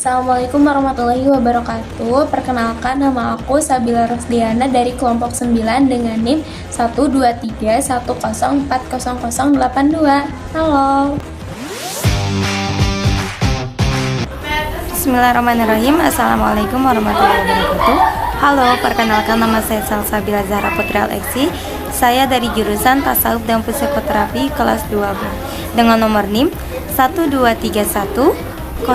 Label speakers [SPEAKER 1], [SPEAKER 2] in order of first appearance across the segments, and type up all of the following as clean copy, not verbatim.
[SPEAKER 1] Assalamualaikum warahmatullahi wabarakatuh. Perkenalkan, nama aku Sabila Rosdiana dari kelompok 9 dengan NIM 12310404082. Halo.
[SPEAKER 2] Bismillahirrahmanirrahim. Assalamualaikum warahmatullahi wabarakatuh. Halo, perkenalkan nama saya Salsabila Zahra Putri Aleksi. Saya dari jurusan Tasawuf dan Psikoterapi kelas 2B dengan nomor NIM 12310400056.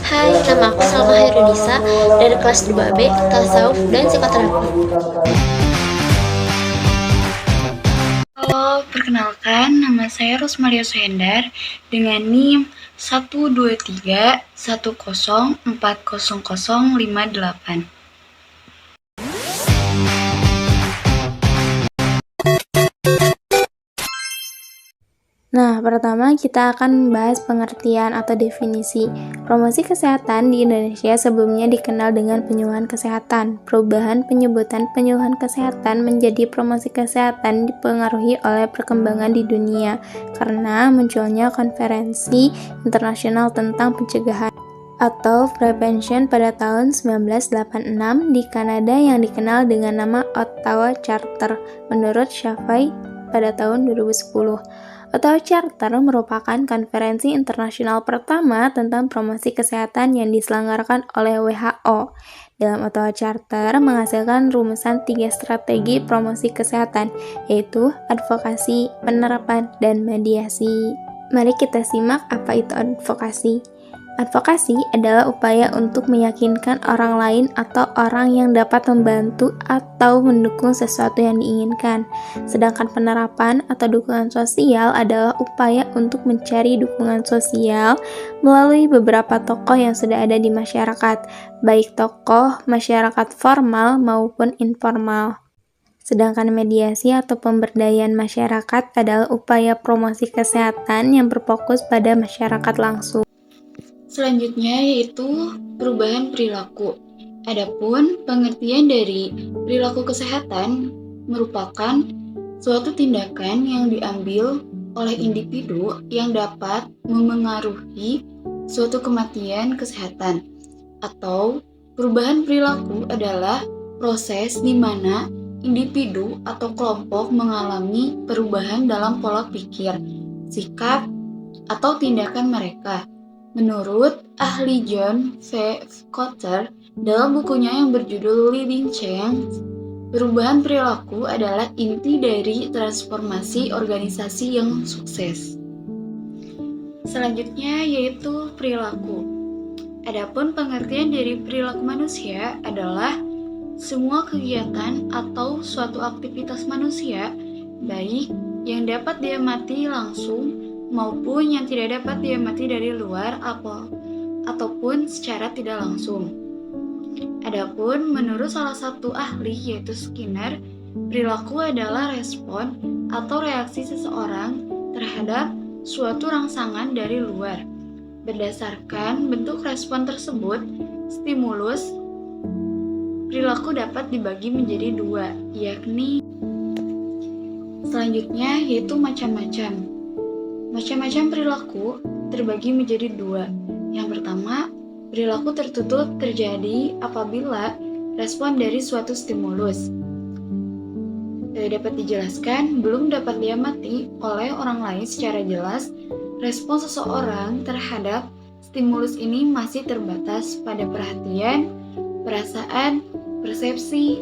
[SPEAKER 3] Hai, nama aku Salma Hairunisa dari kelas 2B Tasawuf dan Psikoterapi.
[SPEAKER 4] Halo, perkenalkan nama saya Rosmaria Suhendar dengan NIM 12310400058.
[SPEAKER 1] Nah, pertama kita akan membahas pengertian atau definisi. Promosi kesehatan di Indonesia sebelumnya dikenal dengan penyuluhan kesehatan. Perubahan penyebutan penyuluhan kesehatan menjadi promosi kesehatan dipengaruhi oleh perkembangan di dunia karena munculnya konferensi internasional tentang pencegahan atau prevention pada tahun 1986 di Kanada yang dikenal dengan nama Ottawa Charter menurut Shafai pada tahun 2010. Ottawa Charter merupakan konferensi internasional pertama tentang promosi kesehatan yang diselenggarakan oleh WHO. Dalam Ottawa Charter menghasilkan rumusan 3 strategi promosi kesehatan, yaitu advokasi, penerapan, dan mediasi. Mari kita simak apa itu advokasi. Advokasi adalah upaya untuk meyakinkan orang lain atau orang yang dapat membantu atau mendukung sesuatu yang diinginkan. Sedangkan penerapan atau dukungan sosial adalah upaya untuk mencari dukungan sosial melalui beberapa tokoh yang sudah ada di masyarakat, baik tokoh masyarakat formal maupun informal. Sedangkan mediasi atau pemberdayaan masyarakat adalah upaya promosi kesehatan yang berfokus pada masyarakat langsung.
[SPEAKER 4] Selanjutnya yaitu perubahan perilaku. Adapun pengertian dari perilaku kesehatan merupakan suatu tindakan yang diambil oleh individu yang dapat memengaruhi suatu kematian kesehatan. Atau perubahan perilaku adalah proses di mana individu atau kelompok mengalami perubahan dalam pola pikir, sikap, atau tindakan mereka. Menurut ahli John V. Kotter dalam bukunya yang berjudul Leading Change, perubahan perilaku adalah inti dari transformasi organisasi yang sukses. Selanjutnya yaitu perilaku. Adapun pengertian dari perilaku manusia adalah semua kegiatan atau suatu aktivitas manusia, baik yang dapat diamati langsung maupun yang tidak dapat diamati dari luar ataupun secara tidak langsung. Adapun menurut salah satu ahli yaitu Skinner, perilaku adalah respon atau reaksi seseorang terhadap suatu rangsangan dari luar. Berdasarkan bentuk respon tersebut, stimulus perilaku dapat dibagi menjadi 2, yakni selanjutnya yaitu macam-macam. Macam-macam perilaku terbagi menjadi 2. Yang pertama, perilaku tertutup terjadi apabila respon dari suatu stimulus dapat dijelaskan, belum dapat diamati oleh orang lain secara jelas. Respon seseorang terhadap stimulus ini masih terbatas pada perhatian, perasaan, persepsi,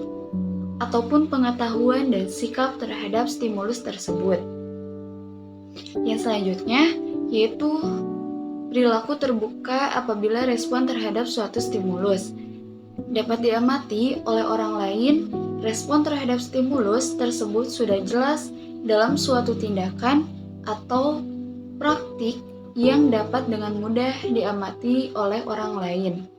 [SPEAKER 4] ataupun pengetahuan dan sikap terhadap stimulus tersebut. Yang selanjutnya yaitu perilaku terbuka apabila respon terhadap suatu stimulus dapat diamati oleh orang lain. Respon terhadap stimulus tersebut sudah jelas dalam suatu tindakan atau praktik yang dapat dengan mudah diamati oleh orang lain.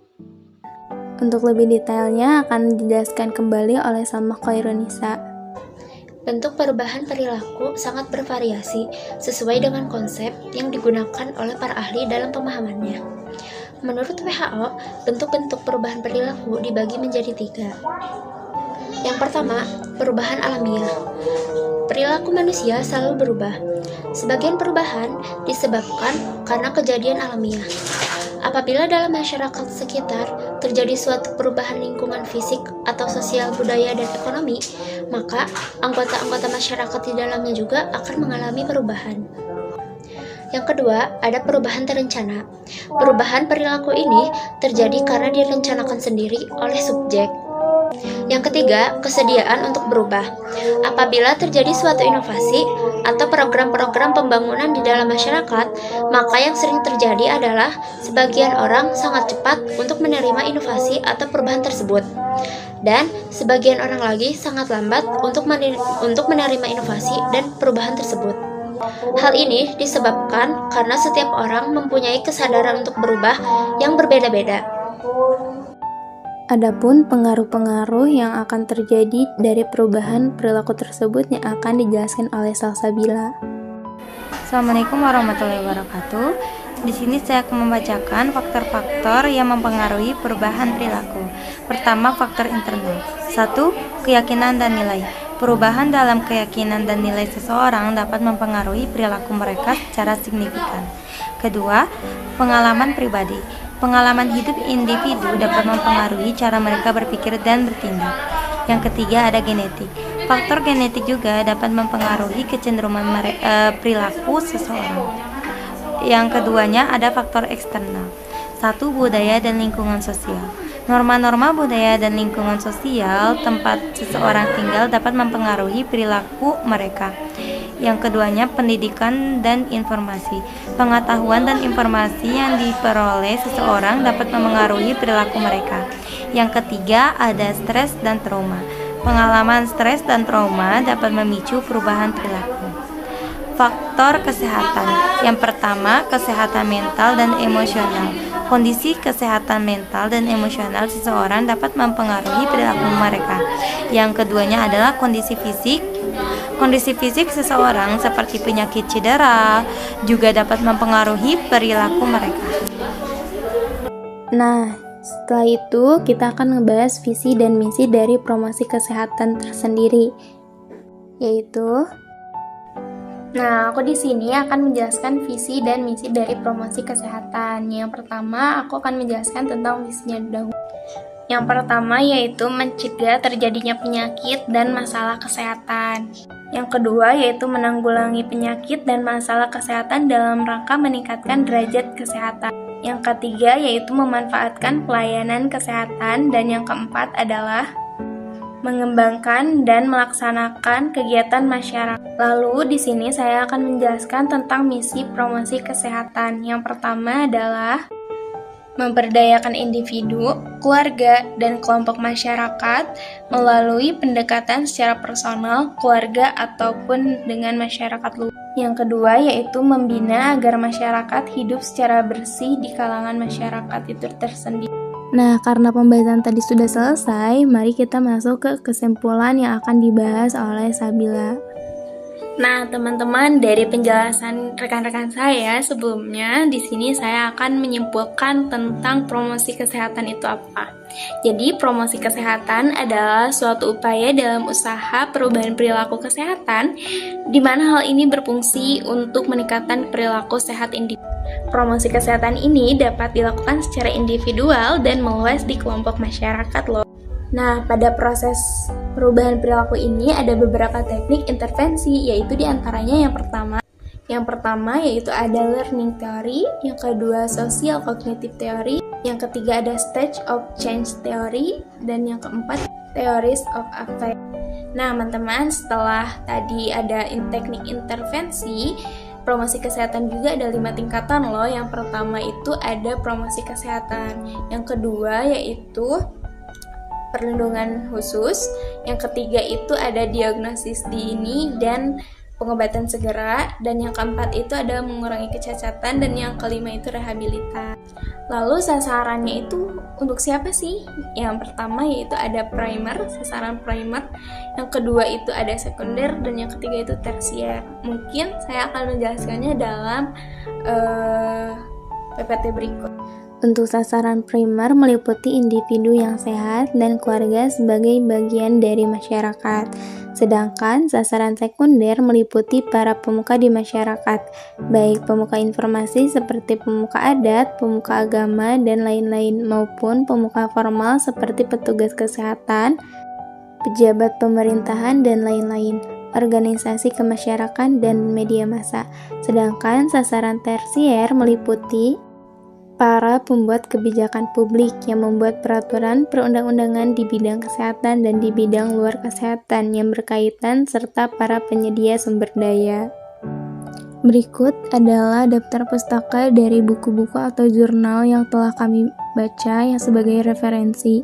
[SPEAKER 1] Untuk lebih detailnya akan dijelaskan kembali oleh Salma Hairunisa.
[SPEAKER 3] Bentuk perubahan perilaku sangat bervariasi sesuai dengan konsep yang digunakan oleh para ahli dalam pemahamannya. Menurut WHO, bentuk-bentuk perubahan perilaku dibagi menjadi 3. Yang pertama, perubahan alamiah. perilaku manusia selalu berubah. Sebagian perubahan disebabkan karena kejadian alamiah. Apabila dalam masyarakat sekitar terjadi suatu perubahan lingkungan fisik atau sosial, budaya, dan ekonomi, maka anggota-anggota masyarakat di dalamnya juga akan mengalami perubahan. Yang kedua, ada perubahan terencana. Perubahan perilaku ini terjadi karena direncanakan sendiri oleh subjek. Yang ketiga, kesediaan untuk berubah. Apabila terjadi suatu inovasi atau program-program pembangunan di dalam masyarakat, maka yang sering terjadi adalah sebagian orang sangat cepat untuk menerima inovasi atau perubahan tersebut, dan sebagian orang lagi sangat lambat untuk menerima inovasi dan perubahan tersebut. Hal ini disebabkan karena setiap orang mempunyai kesadaran untuk berubah yang berbeda-beda.
[SPEAKER 1] Adapun pengaruh-pengaruh yang akan terjadi dari perubahan perilaku tersebut yang akan dijelaskan oleh Salsabila.
[SPEAKER 2] Assalamualaikum warahmatullahi wabarakatuh. Di sini saya akan membacakan faktor-faktor yang mempengaruhi perubahan perilaku. Pertama, faktor internal. 1. Keyakinan dan nilai. Perubahan dalam keyakinan dan nilai seseorang dapat mempengaruhi perilaku mereka secara signifikan. Kedua, pengalaman pribadi. Pengalaman hidup individu dapat mempengaruhi cara mereka berpikir dan bertindak. Yang ketiga, ada genetik. Faktor genetik juga dapat mempengaruhi kecenderungan perilaku seseorang. Yang keduanya ada faktor eksternal. 1. Budaya dan lingkungan sosial. Norma-norma budaya dan lingkungan sosial tempat seseorang tinggal dapat mempengaruhi perilaku mereka. Yang keduanya, pendidikan dan informasi. Pengetahuan dan informasi yang diperoleh seseorang dapat mempengaruhi perilaku mereka. Yang ketiga, ada stres dan trauma. Pengalaman stres dan trauma dapat memicu perubahan perilaku. Faktor kesehatan. Yang pertama, kesehatan mental dan emosional. Kondisi kesehatan mental dan emosional seseorang dapat mempengaruhi perilaku mereka. Yang keduanya adalah kondisi fisik. Kondisi fisik seseorang seperti penyakit cedera juga dapat mempengaruhi perilaku mereka.
[SPEAKER 1] Nah, setelah itu kita akan ngebahas visi dan misi dari promosi kesehatan tersendiri, yaitu aku di sini akan menjelaskan visi dan misi dari promosi kesehatan. Yang pertama, aku akan menjelaskan tentang visinya dahulu. Yang pertama yaitu mencegah terjadinya penyakit dan masalah kesehatan. Yang kedua yaitu menanggulangi penyakit dan masalah kesehatan dalam rangka meningkatkan derajat kesehatan. Yang ketiga yaitu memanfaatkan pelayanan kesehatan. Dan yang keempat adalah mengembangkan dan melaksanakan kegiatan masyarakat. Lalu di sini saya akan menjelaskan tentang misi promosi kesehatan. Yang pertama adalah memberdayakan individu, keluarga, dan kelompok masyarakat melalui pendekatan secara personal, keluarga, ataupun dengan masyarakat luas. Yang kedua yaitu membina agar masyarakat hidup secara bersih di kalangan masyarakat itu tersendiri. Nah, karena pembahasan tadi sudah selesai, mari kita masuk ke kesimpulan yang akan dibahas oleh Sabila. Nah, teman-teman, dari penjelasan rekan-rekan saya sebelumnya, di sini saya akan menyimpulkan tentang promosi kesehatan itu apa. Jadi, promosi kesehatan adalah suatu upaya dalam usaha perubahan perilaku kesehatan, di mana hal ini berfungsi untuk meningkatkan perilaku sehat individu. Promosi kesehatan ini dapat dilakukan secara individual dan meluas di kelompok masyarakat loh. Nah, pada proses perubahan perilaku ini ada beberapa teknik intervensi, yaitu diantaranya yang pertama yaitu ada learning theory, yang kedua social cognitive theory, yang ketiga ada stage of change theory, dan yang keempat theories of affect. Nah, teman-teman, setelah tadi ada teknik intervensi, promosi kesehatan juga ada 5 tingkatan loh. Yang pertama itu ada promosi kesehatan, yang kedua yaitu perlindungan khusus, yang ketiga itu ada diagnosis dini dan pengobatan segera, dan yang keempat itu ada mengurangi kecacatan, dan yang kelima itu rehabilitasi. Lalu sasarannya itu untuk siapa sih? Yang pertama yaitu ada primer, sasaran primer, yang kedua itu ada sekunder, dan yang ketiga itu tersier. Mungkin saya akan menjelaskannya dalam PPT berikut. Untuk sasaran primer meliputi individu yang sehat dan keluarga sebagai bagian dari masyarakat. Sedangkan sasaran sekunder meliputi para pemuka di masyarakat, baik pemuka informasi seperti pemuka adat, pemuka agama, dan lain-lain, maupun pemuka formal seperti petugas kesehatan, pejabat pemerintahan, dan lain-lain, organisasi kemasyarakatan, dan media massa. Sedangkan sasaran tersier meliputi para pembuat kebijakan publik yang membuat peraturan perundang-undangan di bidang kesehatan dan di bidang luar kesehatan yang berkaitan serta para penyedia sumber daya. Berikut adalah daftar pustaka dari buku-buku atau jurnal yang telah kami baca yang sebagai referensi.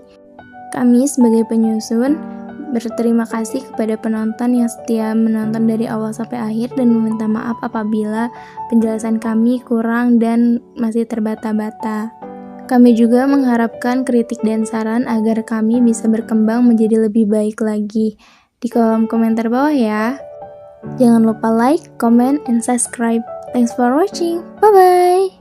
[SPEAKER 1] Kami sebagai penyusun berterima kasih kepada penonton yang setia menonton dari awal sampai akhir dan meminta maaf apabila penjelasan kami kurang dan masih terbata-bata. Kami juga mengharapkan kritik dan saran agar kami bisa berkembang menjadi lebih baik lagi. Di kolom komentar bawah ya. Jangan lupa like, comment, and subscribe. Thanks for watching. Bye-bye.